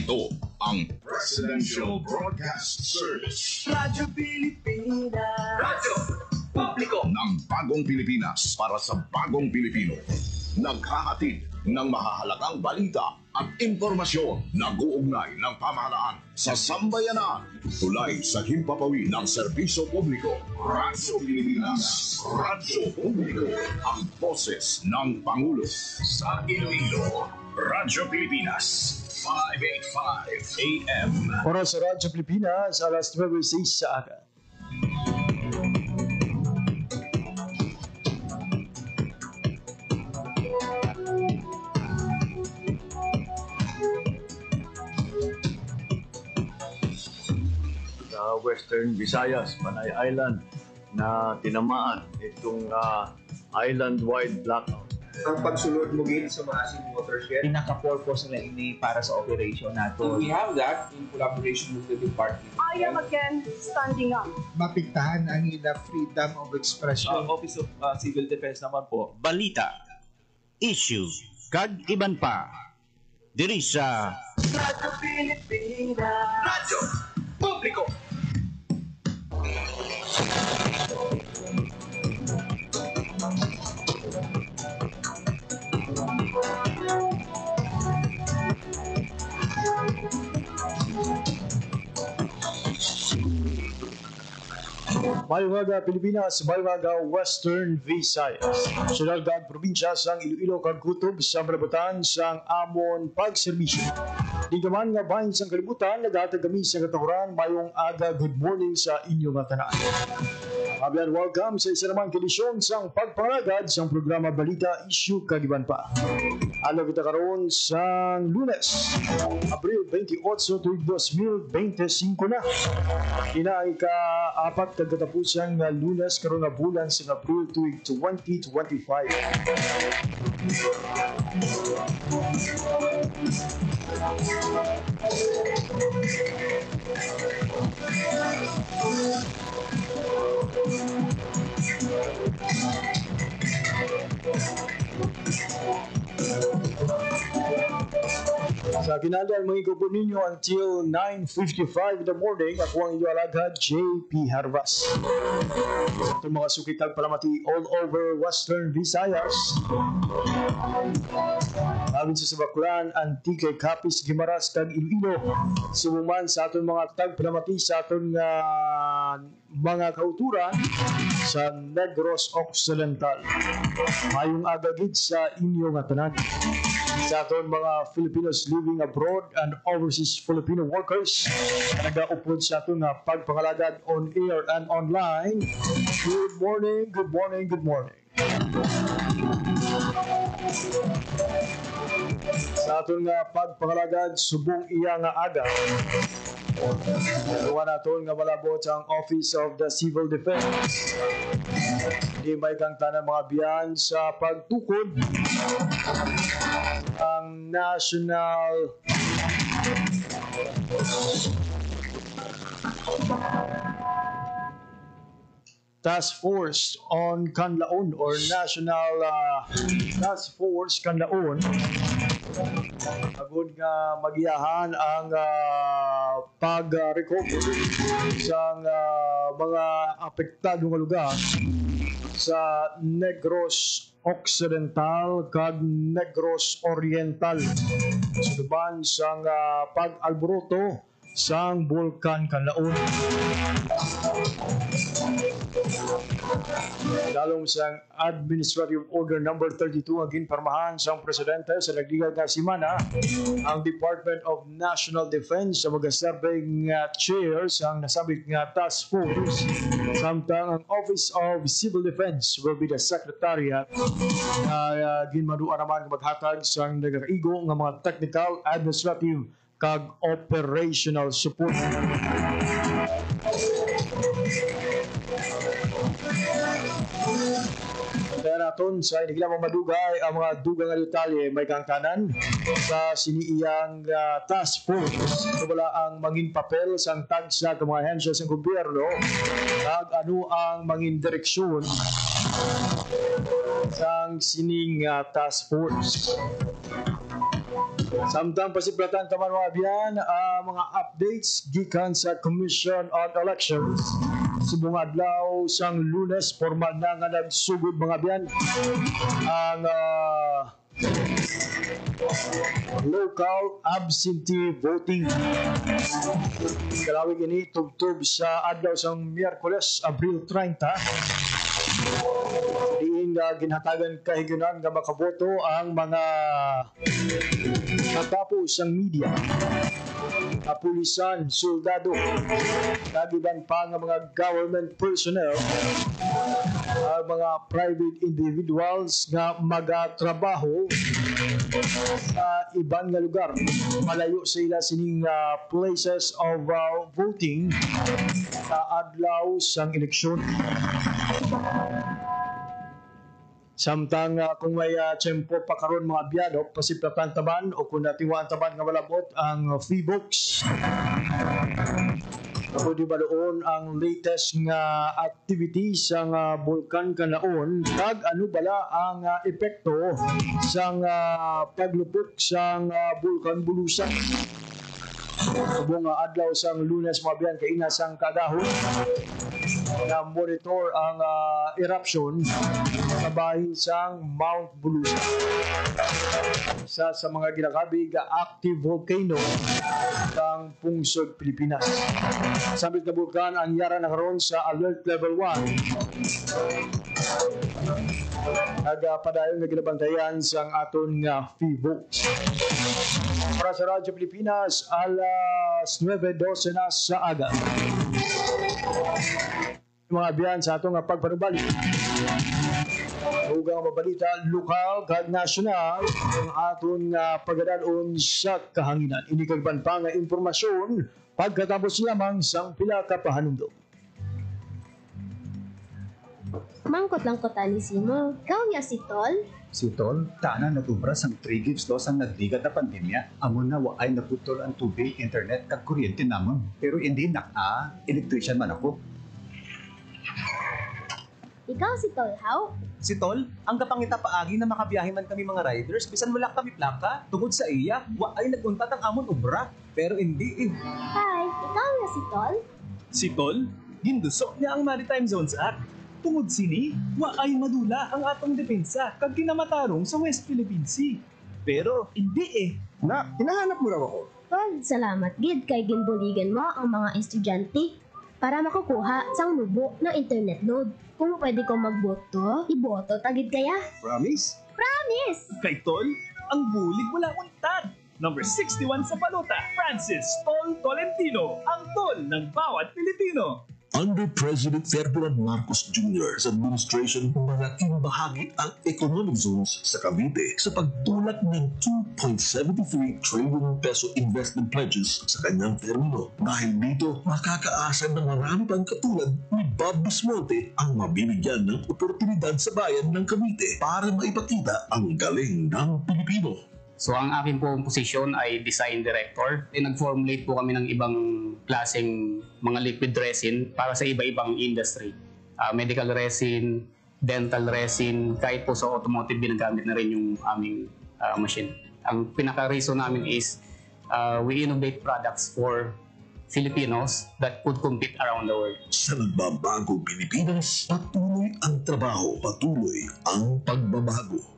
Ito ang Presidential Broadcast Service. Radyo Pilipinas. Radyo Publiko ng Bagong Pilipinas para sa Bagong Pilipino. Naghahatid ng mahahalagang balita at impormasyon na guugnay ng pamahalaan sa sambayanan. Tulay sa himpapawid ng serbisyo publiko. Radyo Pilipinas. Radyo Publiko. Ang boses ng Pangulo. Sa Iloilo, Radyo Pilipinas. 585 AM. Oras sa Radyo Pilipinas, alas 9:06 sa aga. Sa Western Visayas, Panay Island, na tinamaan itong island-wide blackout. Ang pagsulod mo gin sa maasing watershed. Pinaka-purpose nila ini para sa operation nato. We have that in collaboration with the department. I am again standing up. Mapigtahan ang ila freedom of expression. Office of Civil Defense naman po. Balita, issue, kag iban pa. Diri sa Radyo Pilipinas. Radyo Publiko. Mayumaga Pilipinas, Mayumaga Western Visayas. Nasyonal kag probinsya sang Iloilo kag kutob sa malabutan sang amon pagserbisyo. Di gaman nga bahin sang kalibutan, naghatag kami sa katahuran mayong aga good morning sa inyong tanan. Abiyan, welcome sa isa namang edisyon sang pagpangalagad sang programa Balita Issue Kagiban pa. Ano kita karon sang Lunes, Abril 28, 2025 na. Ina ay ka-apat kagatapusan nga Lunes karon nga bulan sa Abril 2025. Sa kinadal, mga ikaw po ninyo until 9:55 in the morning. Ako ang inyong alagad, JP Harvas. Ito mga sukitag palamati all over Western Visayas. Mabin sa Sabaklan, Antique, Capiz, Guimaras, kag Iloilo. Sumuman sa aton mga tagpalamati sa aton mga kauturan sa Negros Occidental. Mayong agagid sa inyong tanan. Sa aton mga Filipinos living abroad and overseas Filipino workers na nag-upload sa aton pagpangalagad on air and online. Good morning, good morning, good morning. Sa aton pagpangalagad, subong iya nga aga. Tuwa naton nga malabot ang Office of the Civil Defense. Di may kang tanang mga biyan sa pagtukod ang National Task Force on Kanlaon or National Task Force Kanlaon agud nga magiyahan ang pag-recover sa mga apektado nga lugar sa Negros Occidental kag Negros Oriental suduban sang pag-alboroto sang Bulkan Kanlaon. Dalong sang Administrative Order Number 32 ang ginparmahan sang Presidente sa nagdigay nga simana ang Department of National Defense sa magaserbeng chair sang nasabit nga task force samtang ang Office of Civil Defense will be the Secretariat ginmaduan naman maghatag sang nagakaigo nga mga technical, administrative kag operational support. Kaya naton sa inigilang madugay ang mga dugang nga detalye may kang tanan sa siniiyang task force. Wala ang mangin papel sang tagsa ng mga ahensya sa gobyerno kag ano ang mangin direksyon sang sining task force. Samtang pasiplatan taman mga biyan, mga updates gikan sa Commission on Elections. Subong adlaw sang Lunes, formal na nga nagsugod mga biyan ang local absentee voting. Kalawig ini tubtub sa adlaw sang Miyerkules, Abril 30. Diin ginhatagan kahigunan nga makaboto ang mga katapos ang media, kapulisan, soldado, kagiban pa ng mga government personnel, ang mga private individuals nga magatrabaho sa ibang nga lugar. Malayo sa ila sining places of voting sa adlaw sang eleksyon. Samtang kung may tiyempo pa karon mga biyado, pasiplatan taban o kung natiwaan taban nga malabot ang Freebox. Pwede ba doon ang latest nga activity sa bulkan kanaon kag ano bala ang epekto sa paglupok sa bulkan Bulusan. Subong adlaw sang Lunes mga biyan kay ina sang kadahon na monitor ang eruption sa bahin sang Mount Bulusan. Isa sa mga ginakabig active volcano ng pungsod Pilipinas. Sabit na bulkan ang yara na karon sa alert level 1. Padayon na ginabantayan sang aton nga Freebox. Para sa Radyo Pilipinas, alas 9:12 na sa aga. Mga biyan sa atong pagpanubalik. Huwag ang mabalita, lokal kag nasyonal ang aton pagdadaan sa kahanginan. Inikagban pa nga impormasyon pagkatapos lamang sang pila ka pahanumdom. Mangkot lang ko tani simo. Ikaw ya si Tol? Si Tol, tanan natubra sang 3 gigs loss ang nagdigat na pandemya. Amon na waay naputol ang tubig, internet, kag kuryente namon. Pero hindi electrician man ako. Ikaw si Tol, how? Si Tol, ang kapangita paagi na makabiyahe man kami mga riders, bisan wala kami plaka, tungod sa iya, waay naguntat ang amon obra. Pero hindi Hi, ikaw ya si Tol? Si Tol, gindusok niya ang Maritime Zones Act. Tungod sini, waay madula ang atong depensa kag kinamatarong sa West Philippine Sea. Pero hindi Na, hinahanap mo raw ako. Tol, salamat gid kay ginbuligan mo ang mga estudyante para makukuha sang nubo ng internet load. Kung pwede ko magboto, iboto tagid kaya? Promise? Promise! kay Tol, ang bulig wala untad. Number 61 sa balota, Francis Tol Tolentino, ang Tol ng bawat Pilipino. Under President Ferdinand Marcos Jr. sa administration, malaking bahagi ang economic zones sa Cavite sa pagtulak ng 2.73 trillion peso investment pledges sa kanyang termino. Dahil dito, makakaasa ng marami pang katulad ni Bob Bismonte ang mabibigyan ng oportunidad sa bayan ng Cavite para maipakita ang galing ng Pilipino. So ang akin pong posisyon ay design director. Nag-formulate po kami ng ibang klaseng mga liquid resin para sa iba-ibang industry. Medical resin, dental resin, kahit po sa automotive ginagamit na rin yung aming machine. Ang pinaka-reason namin is we innovate products for Filipinos that could compete around the world. Sa nagbabagong Pilipinas, patuloy ang trabaho, patuloy ang pagbabago.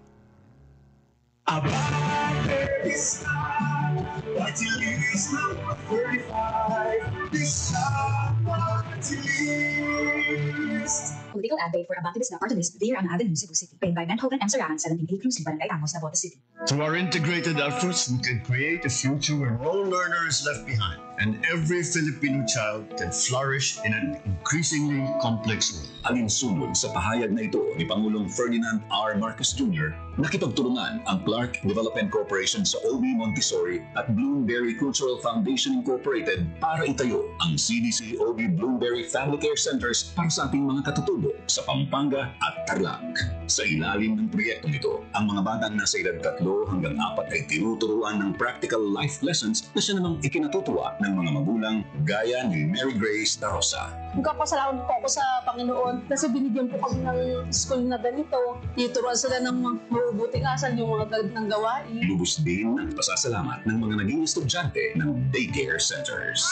Political ad paid for Abantides na party list there on Avenue, Cebu City. Paid by Manhogan M. Sarahan, 17A Cruz, Barangay Amos, Navotas City. Through our integrated efforts, we can create a future where no learner is left behind and every Filipino child can flourish in an increasingly complex world. Alinsunod sa pahayag na ito ni Pangulong Ferdinand R. Marcos Jr., nakipagtulungan ang Clark Development Corporation sa OB Montessori at Bloomberry Cultural Foundation Incorporated para itayo ang CDC OB Bloomberry Family Care Centers para sa ating mga katutubo sa Pampanga at Tarlac. Sa ilalim ng proyektong ito, ang mga batang nasa edad 3 hanggang 4 ay tinuturuan ng practical life lessons na siya namang ikinatutuwa ng ng mga magulang gaya ni Mary Grace Tarosa. Magkapasalamat po ako sa Panginoon kasi binigyan po kami ng school na ganito. Tuturuan sila ng mabubuting asal yung mga ng gawain. Lubos din ang pasasalamat ng mga naging estudyante ng daycare centers.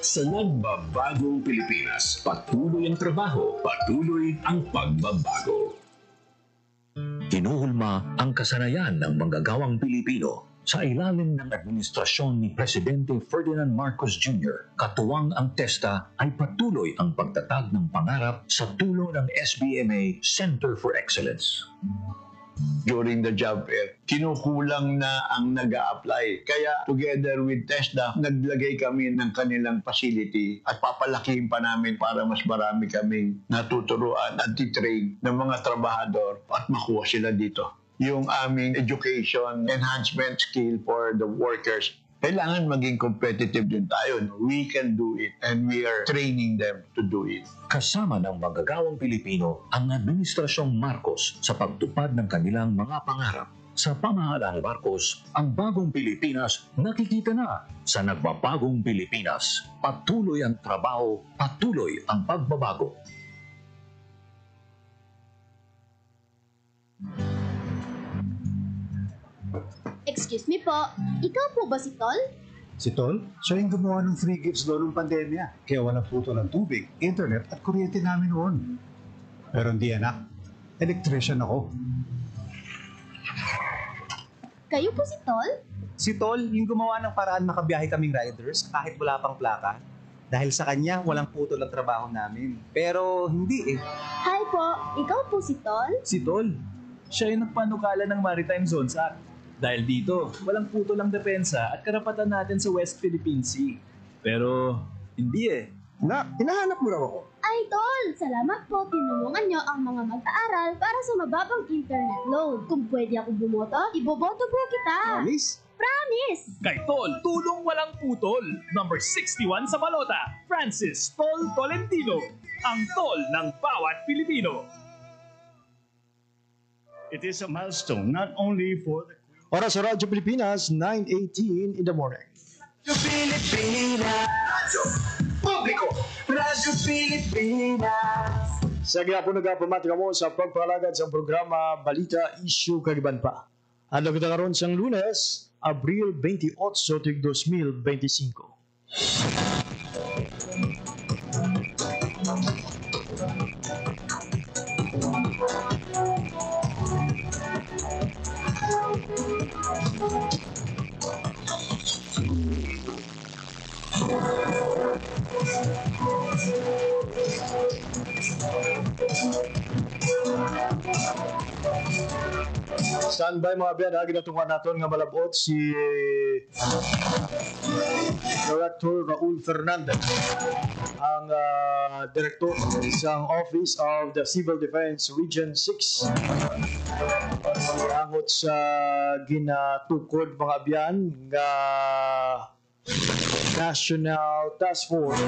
Sa nagbabagong Pilipinas, patuloy ang trabaho, patuloy ang pagbabago. Kinuhulma ang kasanayan ng manggagawang Pilipino sa ilalim ng administrasyon ni Presidente Ferdinand Marcos Jr. Katuwang ang TESTA ay patuloy ang pagtatag ng pangarap sa tulong ng SBMA Center for Excellence. During the job fair, kinukulang na ang nag-a-apply. Kaya together with TESDA, naglagay kami ng kanilang facility at papalakihin pa namin para mas marami kaming natuturuan at titrain ng mga trabahador at makuha sila dito. Yung aming education enhancement skill for the workers, kailangan maging competitive din tayo. We can do it and we are training them to do it. Kasama ng manggagawang Pilipino ang Administrasyong Marcos sa pagtupad ng kanilang mga pangarap. Sa pamahalaang Marcos, ang bagong Pilipinas nakikita na sa nagbabagong Pilipinas. Patuloy ang trabaho, patuloy ang pagbabago. Excuse me po, ikaw po ba si Tol? Si Tol, siya yung gumawa ng free gifts doon ng pandemya. Kaya walang puto ng tubig, internet at kuryente namin noon. Pero hindi anak, electrician ako. Kayo po si Tol? Si Tol, yung gumawa ng paraan makabiyahe kaming riders kahit wala pang plaka. Dahil sa kanya, walang putol ang trabaho namin. Pero hindi eh. Hi po, ikaw po si Tol? Si Tol, siya yung nagpanukala ng Maritime Zones Act. Dahil dito, walang putol ang depensa at karapatan natin sa West Philippine Sea. Pero hindi eh. Hinahanap mo raw ako. Ay Tol, salamat po tinulungan nyo ang mga mag-aaral para sa mababang internet load. Kung pwede ako bumoto, iboboto po kita. Promise? Promise! Kay Tol, tulong walang putol. Number 61 sa balota, Francis Tol Tolentino. Ang Tol ng bawat Pilipino. It is a milestone not only for the Oras sa Radyo Pilipinas, 9:18 in the morning. Radyo Pilipinas. Radyo Publiko. Radyo Pilipinas. Sa po nagpamatika mo sa pagpalagad sa programa Balita Issue Kagiban pa. Ang kita karon sang Lunes, Abril 28, 2025. Standby mga biyan, ginatungan natin nga malabot si Director Raul Fernandez, ang Director sa Office of the Civil Defense Region 6. Angot sa ginatukod mga biyan nga National Task Force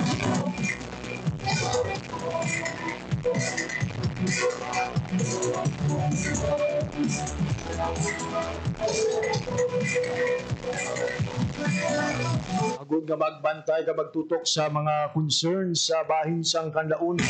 agud nga magbantay ka magtutok sa mga concerns sa bahin sang kanlaon.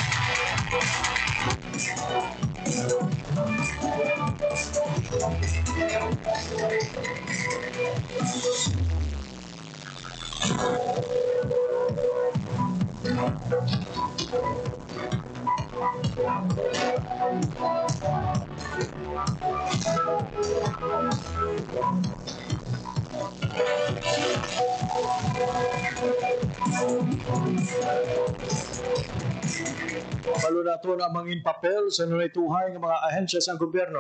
Palo na ito na mangin papel sa nunituhay ng mga ahensya sa gobyerno.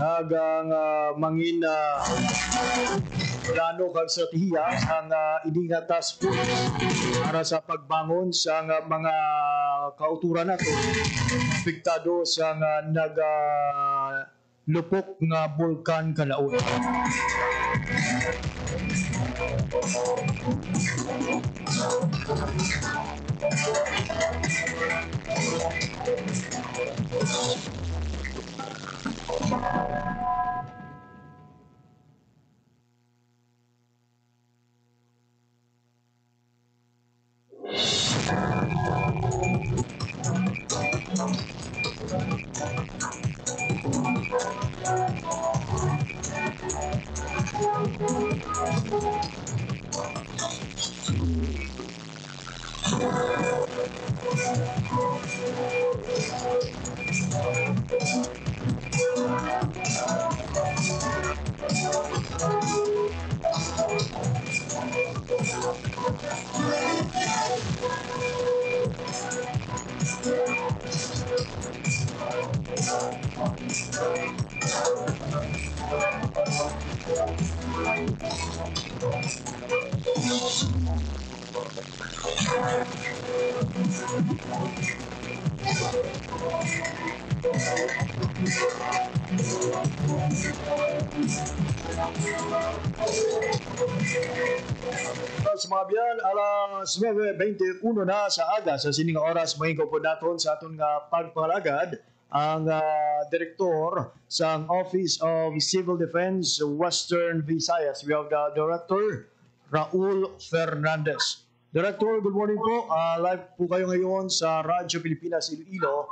Nagang mangin plano kag strategiya ang ininga task force para sa pagbangon sa mga kauturan nato apektado sa lupok nga bulkan kalaon. Sa mga biyan, alas 9:21 na sa aga sa sining oras mahingkaw po naton sa aton nga pagpalagad ang direktor sa Office of Civil Defense Western Visayas. We have the Director Raul Fernandez. Director, good morning po. Live po kayo ngayon sa Radyo Pilipinas Iloilo.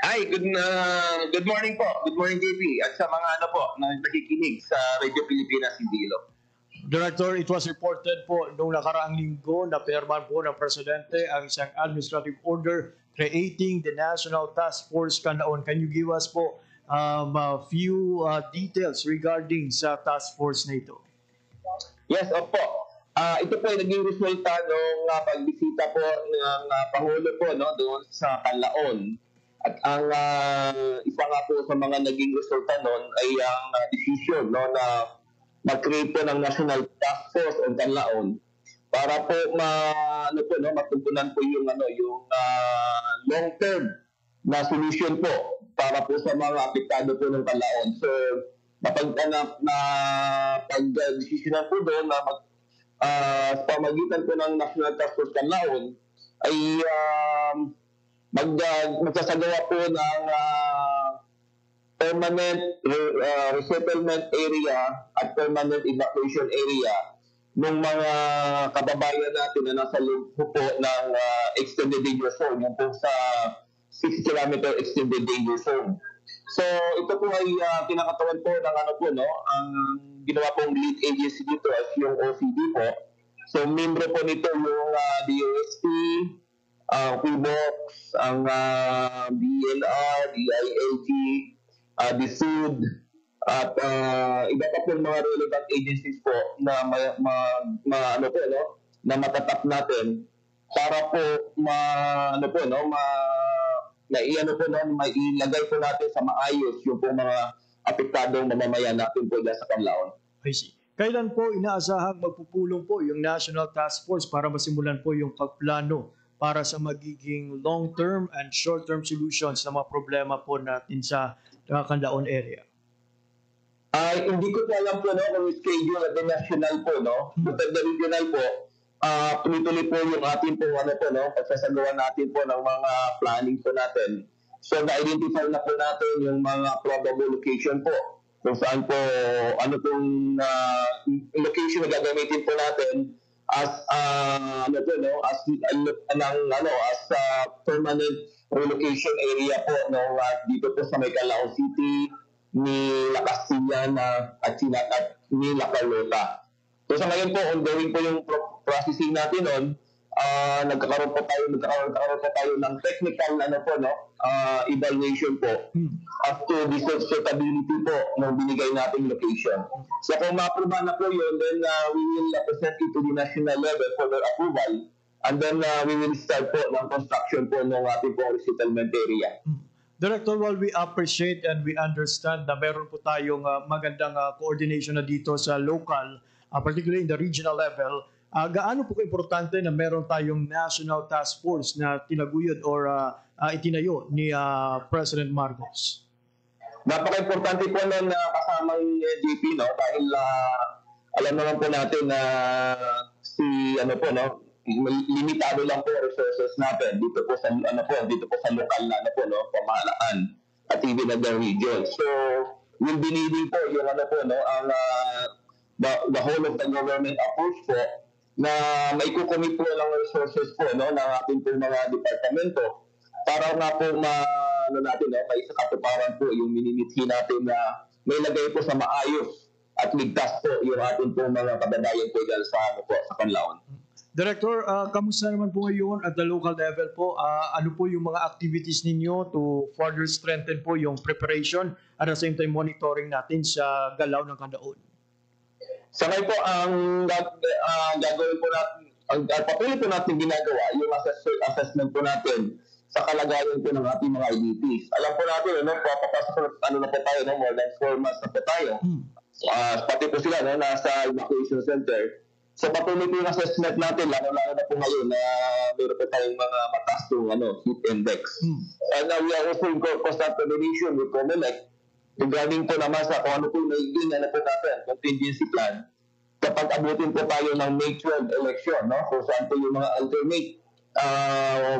Hi, good morning po. Good morning, JP. At sa mga na nakikinig sa Radio Pilipinas Iloilo. Director, it was reported po noong nakaraang linggo na pirmahan po ng Presidente ang isang administrative order creating the National Task Force Canlaon. Can you give us po a few details regarding sa task force na ito? Yes, opo. Ito po ay naging resulta ng pagbisita po ng Pangulo po doon sa Canlaon. At ang isa nga po sa mga naging resulta noon ay ang decision na mag-create po ng National Task Force on Canlaon para po matugunan po yung long-term na solution po para po sa mga apektado po ng Canlaon. So, pag-desisyonan po doon na sa pamagitan po ng National Task Force Canlaon ay magsasagawa po ng permanent resettlement area at permanent evacuation area ng mga kababayan natin na nasa loob po ng extended danger zone, yung po sa 6-kilometer extended danger zone. So ito po ay kinakatawan po ng ang ginawa pong lead agency dito as yung OCD po. So membro po nito yung DOST, PBOX, ang BNR, DILG, the SUD, at iba pa po mga relevant agencies po na na matatap natin para po mailagay po natin sa maayos yung po mga apektadong mamamayan natin po dyan sa Canlaon. I see. Kailan po inaasahang magpupulong po yung National Task Force para masimulan po yung pagplano para sa magiging long-term and short-term solutions na mga problema po natin sa Canlaon area? Hindi ko po alam po kung schedule at the national po, but at the regional po, tuloy-tuloy po yung ating po, pagsasagawa natin po ng mga planning po natin. So, na-identify na po natin yung mga probable location po. Kung saan po, location na gagamitin po natin as permanent relocation area po dito po sa may Canlaon City, ni La Castillana at ni La Carlota. So sa ngayon po, ongoing po yung processing natin noon. Nagkakaroon po tayo ng technical evaluation po up to the suitability po ng binigay nating location. So kung ma-approve na po yun, then we will present it to the national level for their approval, and then we will start po ng construction po ng ating po resettlement area. Director, while we appreciate and we understand na meron po tayong magandang coordination na dito sa local, particularly in the regional level, gaano po importante na meron tayong National Task Force na tinaguyod or itinayo ni President Marcos? Napaka-importante po nun kasamang GP, dahil alam naman po natin na limitado lang po resources natin dito po sa lokal na pamahalaan at even at the region. So we'll be needing po yung ang the whole of the government approach po na maikukumit po ng resources po ng ating po mga departamento para nga po natin, may sa katuparan po yung minimithi natin na may lagay po sa maayos at ligtas po yung ating po mga kababayan po dyan sa Canlaon. Director, kamusta naman po ngayon at the local level po? Ano po yung mga activities ninyo to further strengthen po yung preparation at the same time monitoring natin sa galaw ng Canlaon? Sa ngayon po, ang gagawin po natin, ang patuloy po natin ginagawa, yung assessment po natin sa kalagayan po ng ating mga IDPs. Alam po natin, papapasok na po tayo, more than 4 months na po tayo. Pati po sila, nasa evacuation center. So patuloy po yung assessment natin, lalo-lalo na po ngayon na meron po tayong mga mataas yung heat index. And we are also in constant coordination with COMELEC regarding po naman sa kung ano po nagiging po natin, contingency plan. Kapag abutin po tayo ng May 12 election, kung saan po yung mga alternate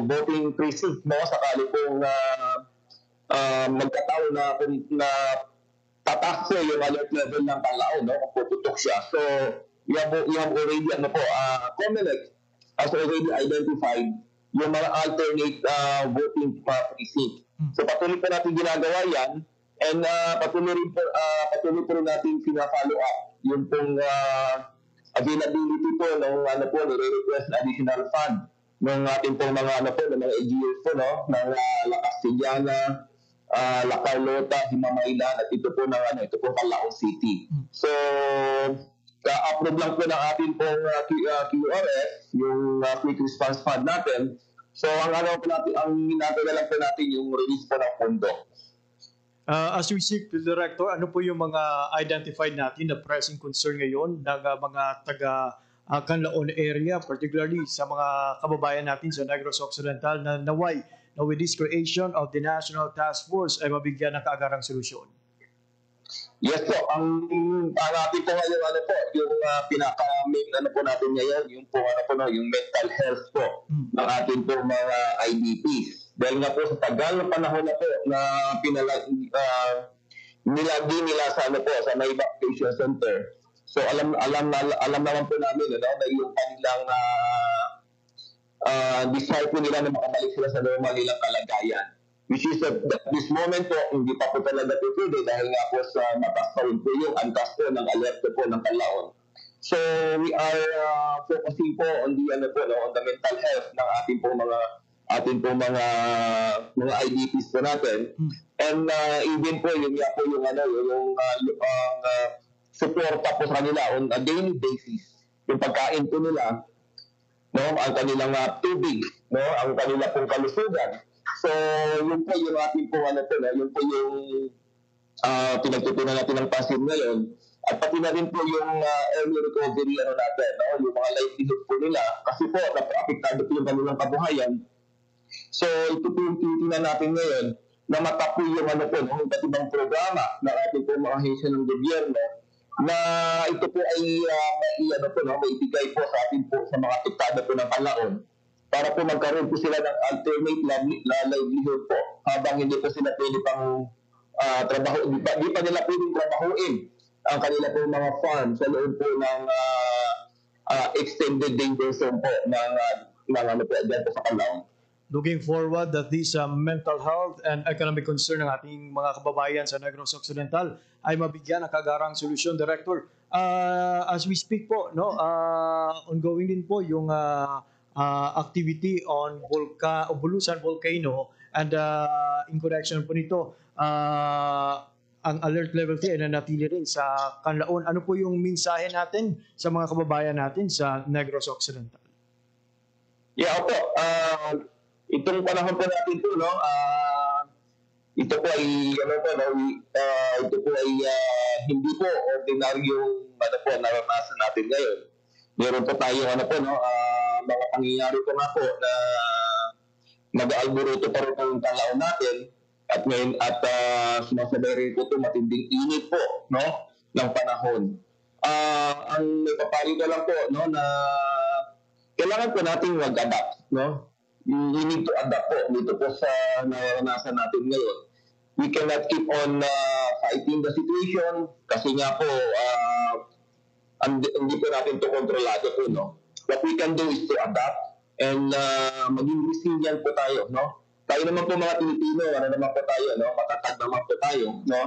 voting precinct, sakali pong magkataon na tataas po yung alert level ng Canlaon, kung puputok siya. So, we have already, COMELEC has already identified yung mga alternate voting precinct. So, patuloy po natin ginagawa yan, and patuloy po natin pina-follow up yung pong availability po ng nire-request na additional fund ng ating pong mga ng mga LGUs po, ng La Castellana, La Carlota, Himamaylan, at ito po Canlaon City. So, ka-approve lang po ng ating pong QRF, yung Quick Response Fund natin. So, ang hinatay lang po natin yung release po ng pondo. As we seek to Director, ano po yung mga identified natin na pressing concern ngayon ng mga taga Canlaon area, particularly sa mga kababayan natin sa Negros Occidental na naway na with this creation of the National Task Force ay mabigyan ng kaagarang solusyon? Yes po, ang natin po ngayon yung pinaka-main po natin ngayon, yung yung mental health po ng ating po mga IDPs. Dahil nga po sa tagal na panahon na po na nilagi nila sa sa may evacuation center. So alam naman po namin na yung kanilang desire po nila na makabalik sila sa normal nilang kalagayan. Which is at this moment po, hindi pa po talaga po pwede dahil nga po sa mataas pa rin po yung antas po ng alert po ng Canlaon. So we are focusing po on the on the mental health ng ating po mga IDPs po natin. And even po yung suporta po sa kanila on a daily basis. Yung pagkain po nila, ang kanilang tubig, ang kanilang pong kalusugan. So, yun po yung ating po yun po yung pinagtutunan natin ng pasin ngayon. At pati na rin po yung early recovery natin, yung mga livelihood po nila. Kasi po, apektado po yung kanilang kabuhayan. So, ito po yung tinitingnan natin ngayon na matapo yung yung iba't ibang programa ng ating po mga ahensya ng gobyerno na ito po ay maibigay po sa atin po sa mga apektado po ng Canlaon para po magkaroon po sila ng alternate livelihood po habang hindi po sila pwede pang trabaho, di pa nila pwedeng trabahuin ang kanila po mga farm sa loob po ng extended danger zone po ng po dyan po sa Canlaon. Looking forward that this mental health and economic concern ng ating mga kababayan sa Negros Occidental ay mabigyan ng kagarang solusyon. Director, as we speak po, ongoing din po yung activity on Bulusan Volcano and in connection po nito, ang alert level 3 ay nanatili rin sa Canlaon. Ano po yung mensahe natin sa mga kababayan natin sa Negros Occidental? Yeah, opo. Itong panahon po natin po, ito po ay ito po ay hindi po ordinaryong naranasan natin ngayon. Meron po tayo mga pangyayari po nga po na nag-aalburuto pa rin po yung Canlaon natin at ngayon sumasabay rin po ito matinding init po ng panahon. Ang may papalito lang po na kailangan po natin mag-adapt, we need to adapt po dito po sa naranasan natin ngayon. We cannot keep on fighting the situation kasi nga po hindi po natin ito kontrolado po, What we can do is to adapt and maging resilient po tayo, tayo naman po mga Pilipino, ano naman po tayo, no? Matatag naman po tayo, no?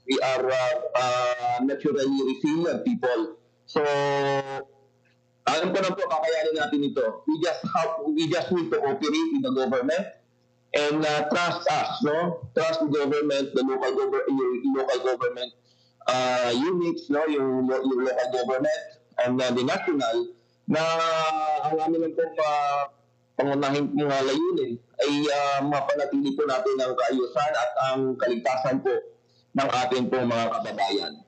We are naturally resilient people. So, alam ko na po, kakayanin natin ito. We just need to cooperate with the government and trust us, no? Trust the government, the local government units, no? Yung local government and the national, na ang amin lang pong pangunahing mga layunin ay mapanatili po natin ang kaayusan at ang kaligtasan po ng ating pong mga kababayan.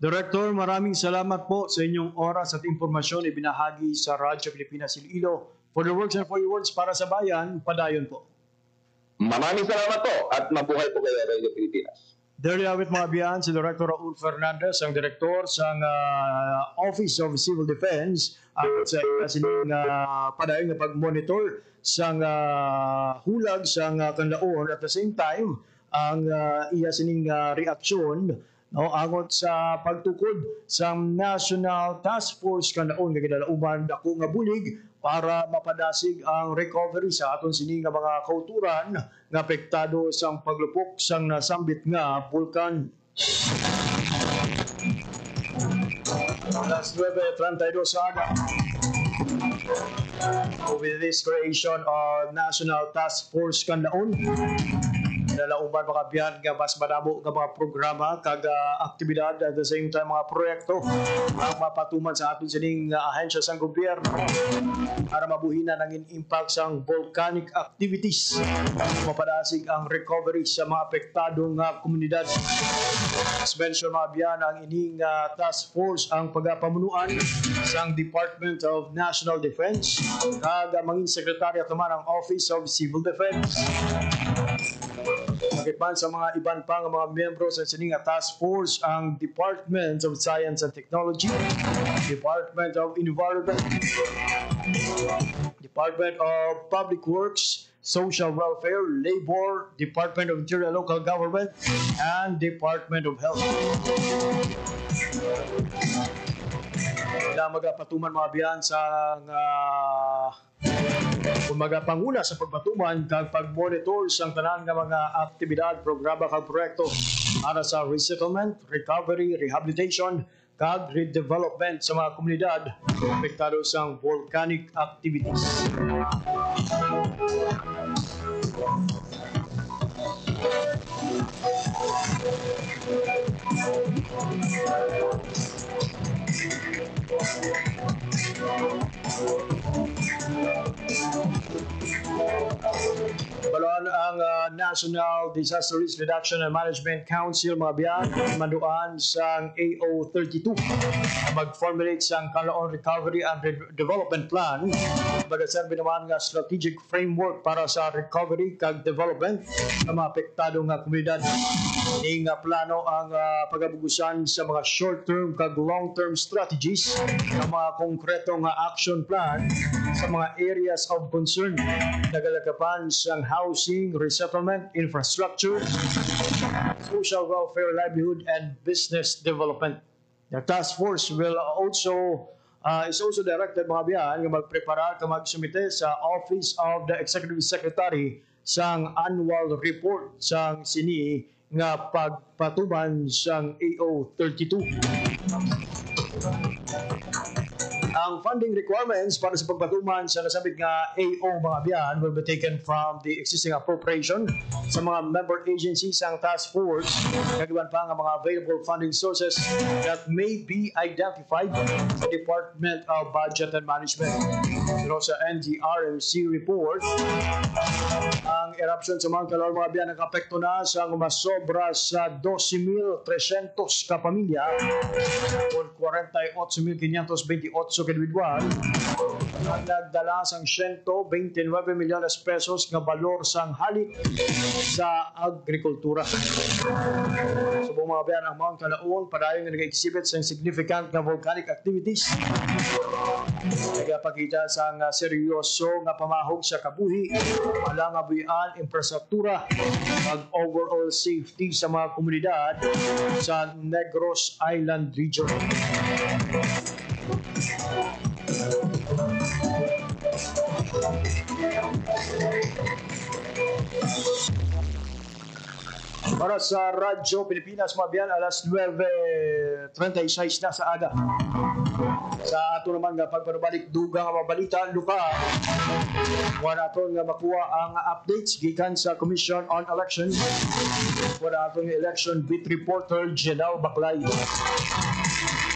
Director, maraming salamat po sa inyong oras at impormasyon ibinahagi sa Radyo Pilipinas Iloilo. For the works and for your words para sa bayan, padayon po. Maraming salamat po at mabuhay po kayo, Radio Pilipinas. There you have it mga biyan, si Director Raul Fernandez, ang direktor sa Office of Civil Defense at sa sining padayon na pag-monitor sa hulag sa kanlaon at the same time ang iya sining reaksyon no, angot sa pagtukod sa National Task Force kanlaon nga ginalauman dako nga bulig para mapadasig ang recovery sa aton sini nga mga kauturan nga apektado sa paglupok sang nasambit nga bulkan. Las 9:32 aga. With this creation of National Task Force kanlaon, nalauban mga biyan nga mas madamo nga mga programa kag aktibidad at the same time mga proyekto ang mapatuman sa aton sining ahensya sang gobyerno para mabuhinan ang impact sang volcanic activities, mapadasig ang recovery sa mga apektadong komunidad. As mentioned mga biyan, ang ining task force ang pagapamunuan sang Department of National Defense kag mangin sekretary naman ang Office of Civil Defense. Magipan sa mga iban pa nga mga miyembro sa sining task force ang Department of Science and Technology, Department of Environment, Department of Public Works, Social Welfare, Labor, Department of Interior and Local Government, and Department of Health. Na magapatuman mga biyan sa panguna sa pagpatuman kag pag-monitor sa tanan nga mga aktibidad, programa kag proyekto para sa resettlement, recovery, rehabilitation kag redevelopment sa mga komunidad apektado sa volcanic activities. Balon ang National Disaster Risk Reduction and Management Council mga biyan manduan sa AO32 mag-formulate sa Kalaon Recovery and Development Plan magaserbi naman nga strategic framework para sa recovery kag development ng mga apektado nga komunidad. Ning plano ang pagabugusan sa mga short-term kag long-term strategies ng mga konkretong action plan sa mga areas of concern nagalakapan sa housing, resettlement, infrastructure, social welfare, livelihood, and business development. The task force will also is also directed mga biyan nga magprepara ka magsumite sa Office of the Executive Secretary sang annual report sang sini nga pagpatuman sang AO32. Ang funding requirements para sa pagpatuman sa nasabit nga AO mga biyan will be taken from the existing appropriation sa mga member agencies ang task force. Kagiban pa ang mga available funding sources that may be identified sa Department of Budget and Management. Pero sa NDRMC report, ang eruption sa mga kalor mga biyan nakapekto na sa masobra sa 12,300 kapamilya o 48,528 individual ang nagdala sang 129 milyones pesos nga balor sang halik sa agrikultura. So mga biyan ang Mount Kalaon padayon nga nag-exhibit sa significant nga volcanic activities. Nagapakita sa seryoso nga pamahog sa kabuhi, walang abuyan, infrastruktura, ag overall safety sa mga komunidad sa Negros Island region. Para sa Radyo Pilipinas, mabiyan, alas 9:36 na sa aga. Sa ato naman nga pagpabalik dugang nga mabalita, luka, wala aton nga makuha ang updates gikan sa Commission on Election. Wala aton nga election beat reporter General Baklay.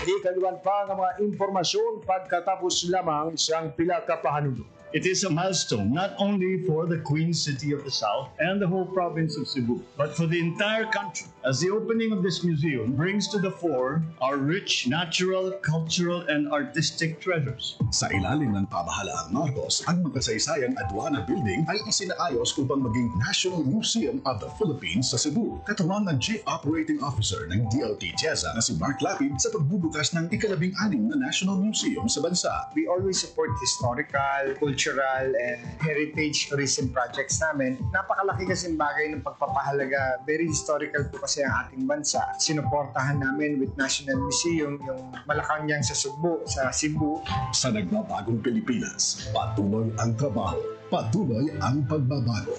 Di kaliwan pa nga mga impormasyon pagkatapos lamang siyang pila ka pahanudo. It is a milestone not only for the Queen City of the South and the whole province of Cebu, but for the entire country, as the opening of this museum brings to the fore our rich natural, cultural, and artistic treasures. Sa ilalim ng pamahalaang Marcos, ang magkasaysayang Aduana Building ay isinaayos upang maging National Museum of the Philippines sa Cebu. Katawan ng Chief Operating Officer ng DLT TIEZA na si Mark Lapid sa pagbubukas ng ika-16 na National Museum sa bansa. We always support historical, cultural, and heritage tourism projects namin. Napakalaki kasing bagay ng pagpapahalaga. Very historical po kasi ang ating bansa. Sinuportahan namin with National Museum yung Malacanang sa Cebu. Sa nagbabagong Pilipinas, patuloy ang trabaho, patuloy ang pagbabago.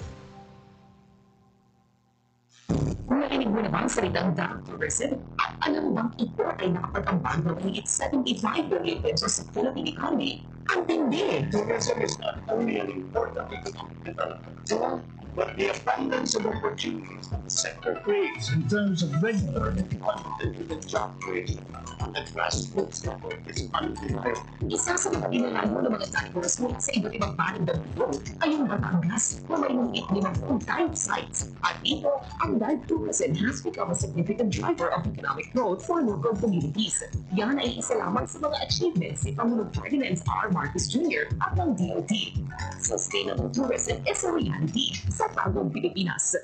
Narinig mo na ba ang salitang tourism? At alam mo bang ito ay nakapagambag ng higit 75 billion pesos sa Philippine economy? Ang tindi! Tourism is not only an important economic development tool, but the abundance of opportunities that the sector creates in terms of regular and quantitative job creation at the grassroots level is undeniable. Isa sa mga dinalaman ng mga talikos mula sa iba't ibang panig ng mundo ay ang Batangas na may higit 50 sites. At dito, ang dive tourism has become a significant driver of economic growth for local communities. Yan ay isa lamang sa mga achievements ni Pangulong Ferdinand R. Marcos Jr. at ng DOT. Sustainable tourism is a reality sa bagong Pilipinas.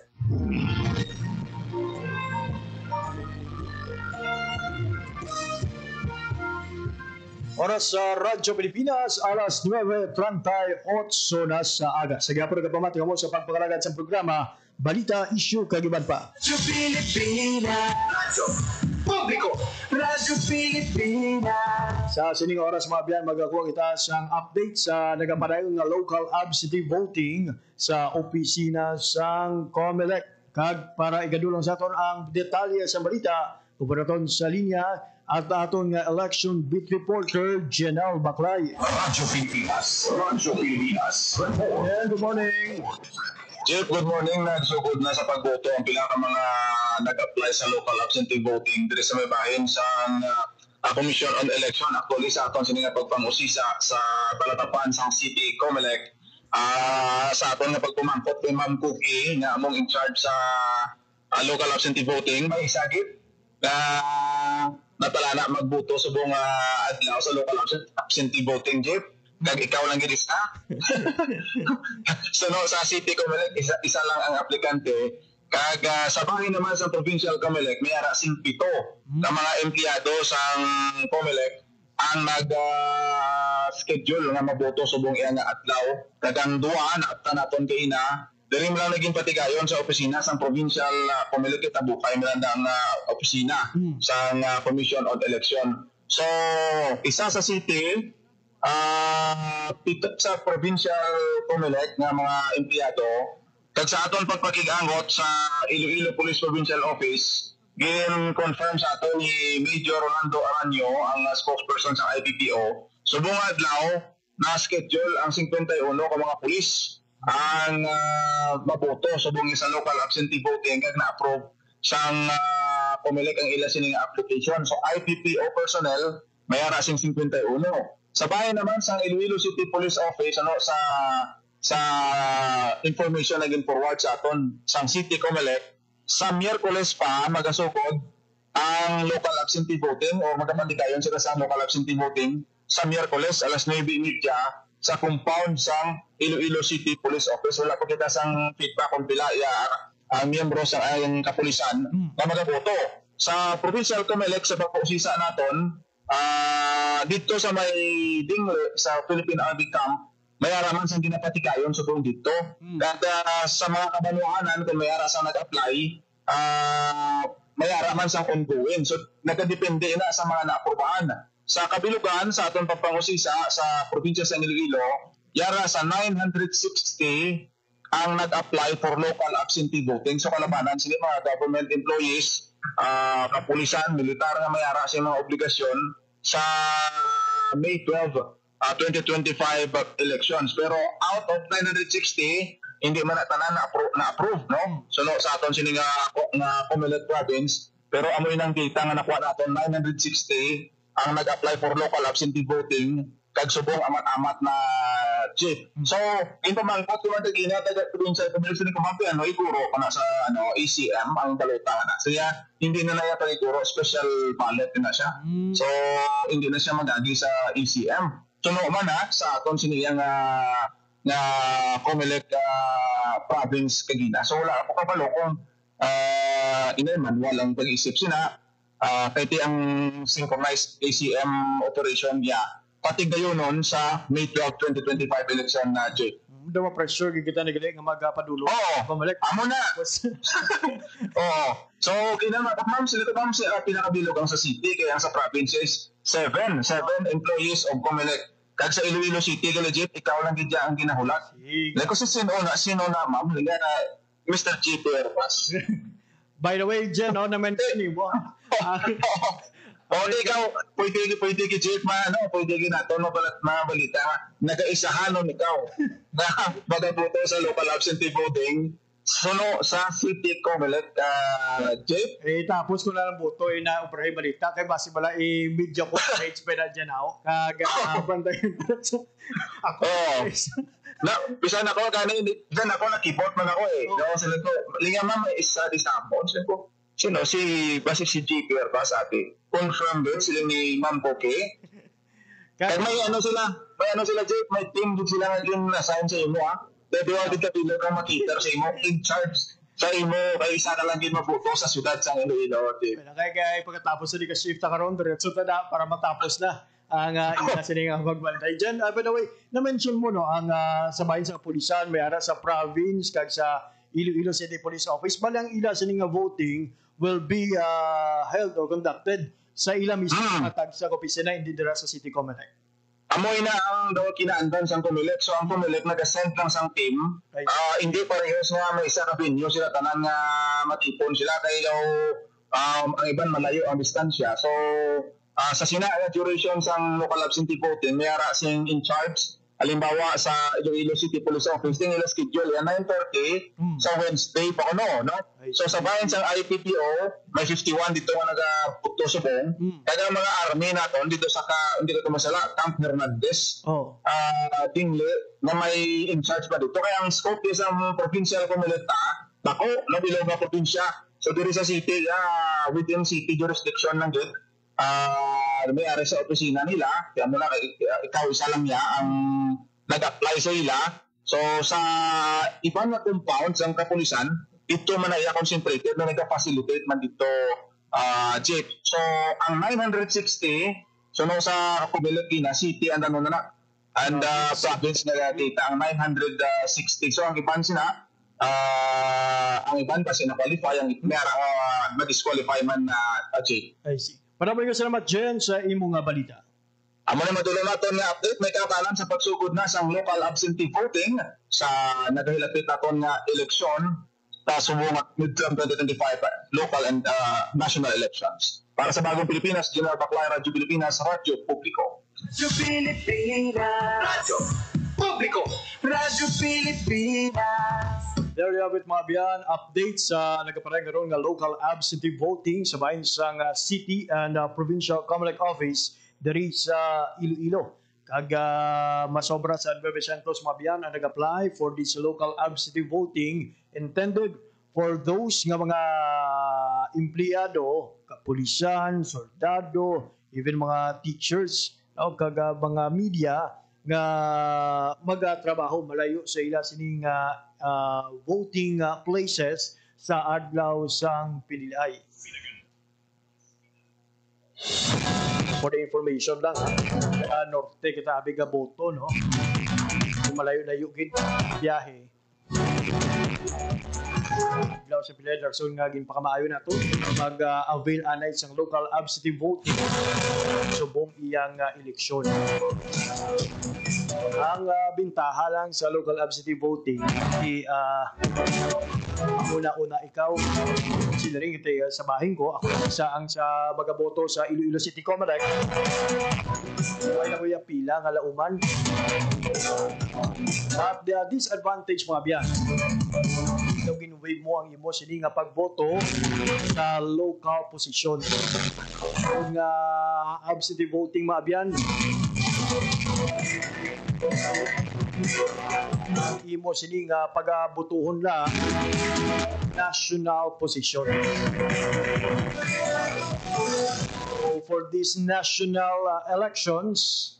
Oras sa Radyo Pilipinas, alas 9:38 na sa aga. Sa gapon na kapamati mo sa pagpakalagad sa programa, Balita, Issue, Kagiban pa. Radyo Pilipinas, Radyo Publiko, Radyo Pilipinas. Sa sining oras mga biyan, magakuha kita sa update sa nagapadayon nga local absentee voting sa opisina sang COMELEC. Kag para igadulong sa aton ang detalye sa balita, uparaton sa linya at aton nga election beat reporter General Baklay. Radyo Pilipinas, Radyo Pilipinas. And good morning. Jeff, good morning. Nagsugod na sa pagboto ang pila ka mga nag-apply sa local absentee voting diri sa may bahin sa Commission on Election. Actually sa aton sininga pagpangusisa sa Balatapan sa City COMELEC. Sa aton nga pagpumangkot kay Ma'am Cookie nga among in charge sa local absentee voting, may sagip na natala na magboto sa buong adlaw sa local absentee voting, Jeff. Kag ikaw lang gid isa. So no, sa City COMELEC isa lang ang aplikante. Kag sa bahin naman sa Provincial COMELEC may ara 7 na mga empleyado sa COMELEC ang nag-schedule nga maboto sa buong iyang adlaw. Kag ang duwa na naton kay ina diri mo lang naging patigayon sa opisina sa Provincial COMELEC Tabukay Miranda ang opisina sa Commission on Election. So isa sa city, pito sa Provincial COMELEC nga mga empleyado, kag sa aton pagpakig-angot sa Iloilo Police Provincial Office, gin-confirm sa aton ni Major Rolando Aranyo, ang spokesperson sa IPPO, subong adlaw na-schedule ang 51 ka mga pulis ang maboto subong sa local absentee voting kag na-approve sang COMELEC ang ila sining application. So IPPO personnel may ara sing 51. Sa bahay naman sa Iloilo City Police Office sa information na gin-forward sa aton sang City COMELEC, sa Miyerkules pa magasukod ang local absentee voting o magamandigayon sila sa local absentee voting sa Miyerkules alas 9:30 sa compound sang Iloilo City Police Office. Wala po kita sang feedback kung pila ang miyembro sa ayong kapulisan na magaboto. Sa Provincial COMELEC sa pagpausisa naton, dito sa may Dingle sa Philippine Army Camp, may araman sa ginapatigayon sa buong dito. At sa mga kabanuanan, kung may ara sa nag-apply, may araman sa ongoing. So, nagkadepende na sa mga naaprubahan. Sa kabilugan, sa atong pagpangusisa sa probinsya sa Iloilo, yara sa 960 ang nag-apply for local absentee voting. So kalabanan sila mga government employees, kapulisan, militar nga may ara sa mga obligasyon sa May 12, 2025 elections. Pero out of 960, hindi man tanan na-approve, no? So no, sa aton sini nga Comelec province, pero amoy nang data nga nakuha naton 960 ang nag-apply for local absentee voting kag subong amat-amat na jeep. So, in pamangkot ko man tagina taga provincial commission ni Kumampi iguro kana sa ACM ang balota na. So hindi na naya iguro special ballot na siya. So, hindi na siya magagi sa ACM. So no man sa aton siniyang na Comelec province kagina. So wala ako kabalo kung man walang pag-isip sina kaya ang synchronized ACM operation niya pati gayon nun sa May 12, 2025 election na Jay. Dawa pressure kita na gali nga magapadulo. Comelec. Amo na. So ma'am sila pinakabilog ang sa city kaya ang sa provinces 7 employees of Comelec. Kag sa Iloilo City legit ikaw lang gid ang ginahulat. Like ko sino na ma'am liga na Mr. G. Perpas. By the way, Jen, na-mention mo. Ikaw, pwede ki Jeff pwede ki nato mga balita nagaisahanon ikaw na magaboto sa local absentee voting sa City Comelec, Jeff. Tapos ko na lang boto na uprahay balita kay basi bala media ko page pa na dyan ako bandayin ako. Bisan ako dyan ako nakipot man ako sila ko linga ma'am isa disabon sila ko sino si GP ba sa atin confirm din sila ni Ma'am Poke. Kaya may sila Jake, may team din sila yung na-assign sa imo Dahil din kapilo kang makita sa imo in charge sa imo kay isa na lang din mabuto sa syudad sa Iloilo. Kaya pagkatapos na di ka shift ka ron diretso na para matapos na ang isa sining magbantay dyan. By the way, na-mention mo ang sabahin sa kapulisan, may ara sa province kag sa Iloilo City Police Office. Balang ila sining voting will be held or conducted sa ila mismo tag sa opisina hindi dira sa City Comelec. Amoy na ang daw kinaandan sa Comelec. So ang Comelec nag-send lang sang team. Hindi parehas nga may isa ka venue sila tanan nga matipon sila kay daw ang iban malayo ang distansya. So sa duration sang local absentee voting may ara sing in charge. Halimbawa sa Iloilo City Police Office ting ila schedule yan 9:30 sa Wednesday pa no. So sa bayan sa IPPO may 51 dito nga nagapukto subong. Kaya mga army naton dito sa hindi ko masala Camp Hernandez. Dingle na may in charge pa dito kaya ang scope sa provincial Comelec bako nabilog na probinsya. So diri sa city within city jurisdiction lang gid may ari sa opisina nila kaya mula ikaw isa lang niya ang nag-apply sa ila. So sa ibang na compounds ang kapulisan ito man ay concentrated na nag-facilitate man dito Jeep. So ang 960 so no sa Comelec na city and province na data ang 960. So ang iban sina ang iban kasi na-qualify ang ma-disqualify man na Jeep. I see. Maraming salamat Jen sa imong balita. Amo na madulo naton nga update may katalan sa pagsugod na sa local absentee voting sa nagahilapit naton nga eleksyon sa subong midterm 2025 local and national elections. Para sa Bagong Pilipinas, General Baclay, Radyo Pilipinas, Radyo Publiko. Radyo Pilipinas, Radyo Publiko, Radyo Pilipinas. There you have it mga biyan, updates sa nagaparang ngayon nga local absentee voting sa bayan sa City and Provincial Comelec Office diri sa Iloilo. Kag masobra sa Nueva Santos mga biyan ang nag-apply for this local absentee voting intended for those nga mga empleyado, kapulisan, soldado, even mga teachers, kag mga media nga magatrabaho malayo sa ila sining voting places sa adlaw sang pinilay. For the information lang, norte kita abiga boto no. Malayo-layo gid biyahe. Adlaw sa pinilay darson nga gin pakamaayo nato mag-avail anay sang local absentee voting subong iyang eleksyon. Ang bintaha lang sa local absentee voting, una-una ikaw, sila rin ito sa bahin ko, ako isa ang sa magaboto sa Iloilo City Comelec. Ay na ko yung pila, kalauman. But the disadvantage mga biyan, nung ginuwave mo ang imo sini nga pagboto sa local position. Kung absentee voting mga biyan, ang imo sini nga pagabutuhon na national position. So for these national elections,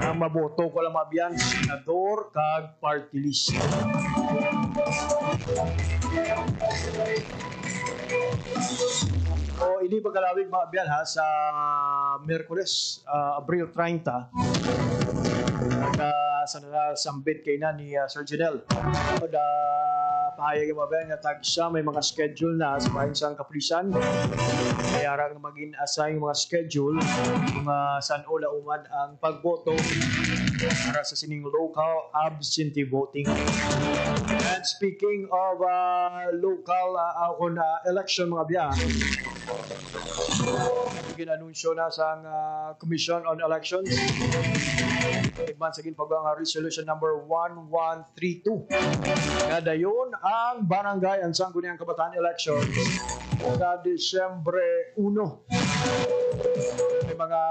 ang maboto ko lang mabiyan, senador kag party list. O ini pagkalawig mabiyan ha sa Miyerkules, Abril 30. Sa sambit kay na ni Sir Janelle. Pahayag mo ba nga tag siya may mga schedule na sa bahinsang kapulisan. Kaya rang mag-in-assign mga schedule kung saan o lauman ang pagboto para sa sining local absentee voting. And speaking of local election mga biya, ginanunsyo na sa Commission on Elections. Tigman sa ginpagawa nga resolution number 1132. Kada yun ang barangay ang Sangguniang Kabataan Elections sa Disyembre 1. May mga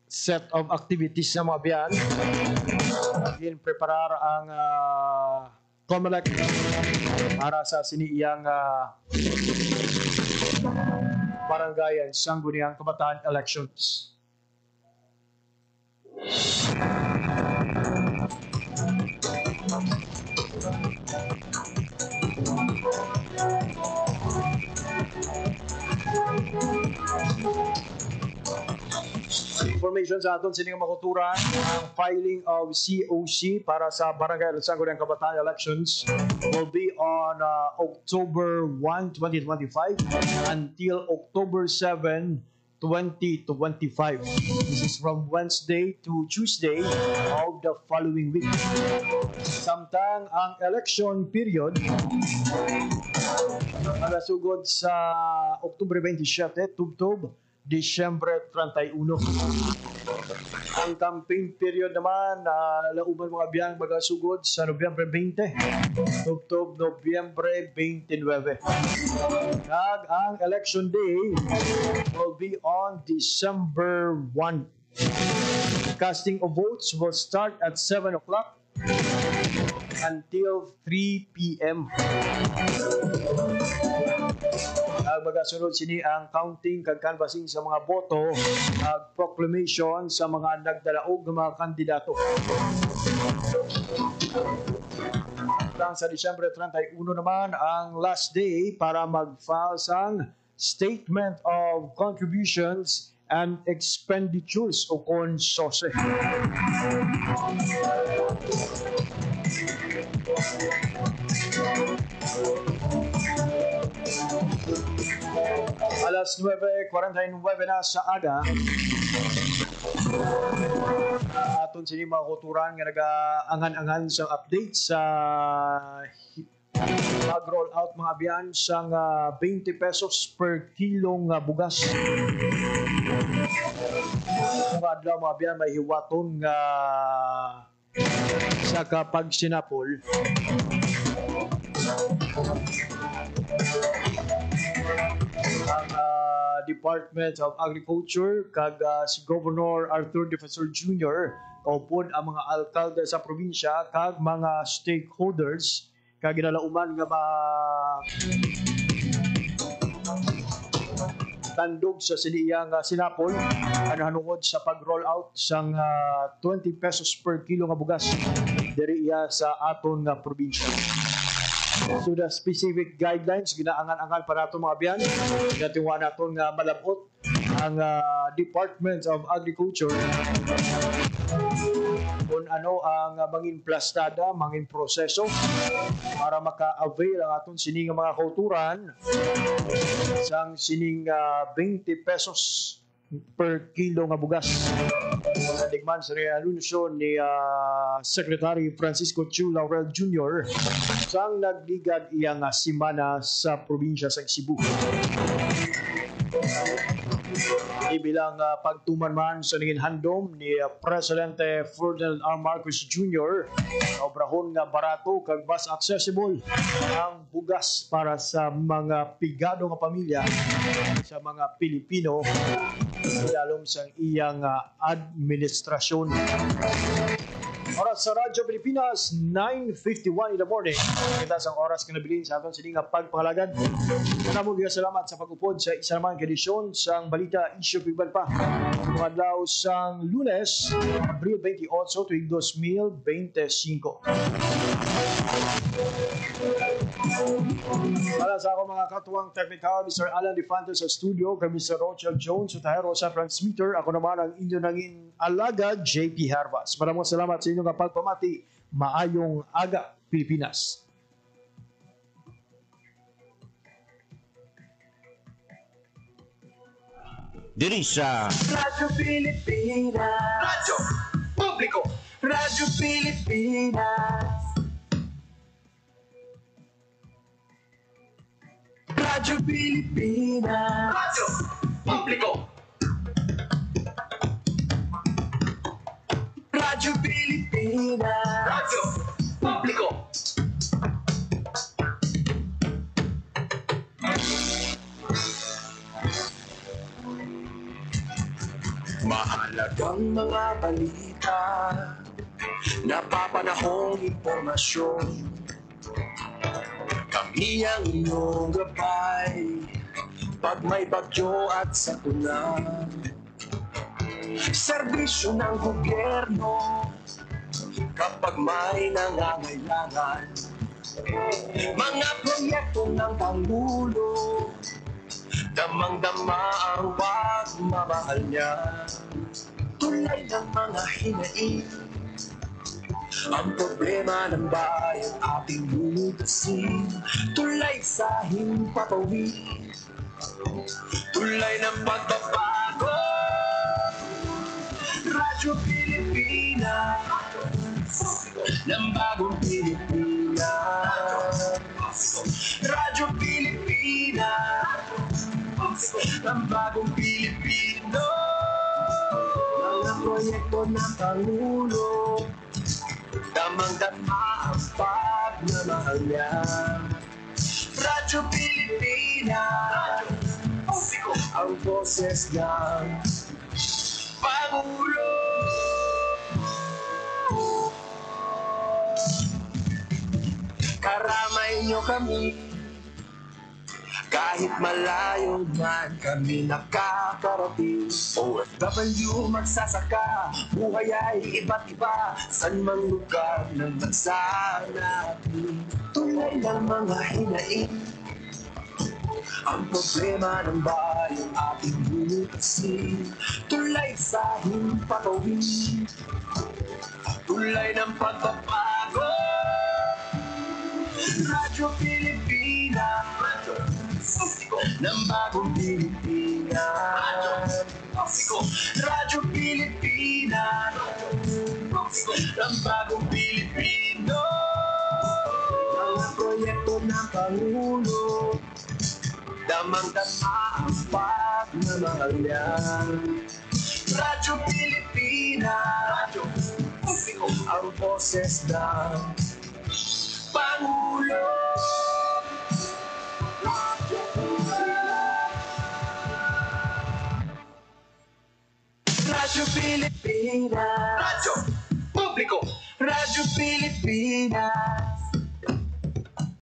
set of activities na mga biyan. In preparar ang COMELEC para sa siniyang barangay ang Sangguniang Kabataan Elections. Information sa aton sining makuturan ang filing of COC para sa Barangay Sangguniang Kabataan Elections will be on October 1, 2025 until October 7, 2025. This is from Wednesday to Tuesday of the following week. Samtang ang election period magasugod sa October 27, tubtob Disyembre 31. Ang campaign period naman lauban mga biyang magasugod sa Nobyembre 20, tubtob Nobyembre 29. Kag ang election day will be on December 1. Casting of votes will start at 7 o'clock until 3 p.m. Magasunod sini ang counting kag canvassing sa mga boto at proclamation sa mga nagdalaog ng mga kandidato. Sa Disyembre 31 naman ang last day para mag-file sang Statement of Contributions and Expenditures o KONSOSE. Alas 9:49 na sa aga. Aton sini mga kuturan nga nag-angan-angan sa update sa mag-roll out mga biyan sang 20 pesos per kilong bugas. Kung adlaw mga biyan may hiwaton nga sa kapag sinapol. Ang Department of Agriculture kag si Governor Arthur Defensor Jr. kaupod ang mga alkalde sa probinsya kag mga stakeholders kag ginalauman nga tandog sa siniyang sinapol hanungod sa pag-roll out sang 20 pesos per kilo nga bugas diri iya sa aton nga probinsya. So the specific guidelines ginaangan-angan para nato mga biyan. Gatiwa naton nga malabot ang Department of Agriculture kung ano ang mangin plastada, mangin proseso para maka-avail ang aton sining mga kauturan sang sining 20 pesos per kilo nga bugas. Nadigman sa realusyon ni Secretary Francisco Chu Laurel Jr. sang nagligad iyang simana sa probinsya sa Cebu. Ibilang pagtuman man sa naging handom ni Presidente Ferdinand R. Marcos Jr. obrahon nga barato kag mas accessible ang bugas para sa mga pigado nga pamilya sa mga Pilipino lalong sa iyang administrasyon. Oras sa Radyo Pilipinas, 9:51 in the morning. Kita sa oras ka nabilin sa aton sining pagpangalagan. Maraming salamat sa pag-upod sa isa naman edisyon sang Balita Isyu Pigban pa. Madlaw sang Lunes, Abril 28 tuig 2025. Para sa ako mga katuwang technical, Mr. Alan Defante sa studio, kay Mr. Rochelle Jones, Utahero sa transmitter. Ako naman ang inyo naging alaga, JP Harvas. Maraming salamat sa inyong pagpamati. Maayong aga, Pilipinas. Diri sa Radyo Pilipinas. Radyo Publiko. Radyo Pilipinas. Radyo Pilipinas. Radyo Publiko. Radyo Pilipinas. Radyo Publiko. Mahalagang mga balita, napapanahong impormasyon. Kami ang inyong gabay pag may bagyo at sakuna. Serbisyo ng gobyerno kapag may nangangailangan. Mga proyekto ng Pangulo, damang-dama ang pagmamahal niya. Tulay ng mga hinaing, ang problema ng bayan ating lulutasin. Tulay sa himpapawid, tulay ng pagbabago. Radyo Pilipinas, ng bagong Pilipinas. Radyo Pilipinas, ng bagong Pilipino. Mga proyekto ng Pangulo, damang-dama ang pagmamahal niya. Radyo Pilipinas, ang boses ng Pangulo. Karamay niyo kami, kahit malayo man kami nakakarating. OFW magsasaka, buhay ay iba't iba, san mang lugar ng bansa natin. Tulay ng mga hinaing, ang problema ng bayan ating lulutasin. Tulay sa himpapawid, tulay ng pagbabago. Radyo Pilipinas, ng bagong Pilipinas. Radyo Pilipinas, ng bagong Pilipino. Mga proyekto ng Pangulo, damang-dama ang pagmamahal niya. Radyo Pilipinas, ang boses ng Pangulo. Radyo Pilipinas, Radyo Publiko, Radyo Pilipinas.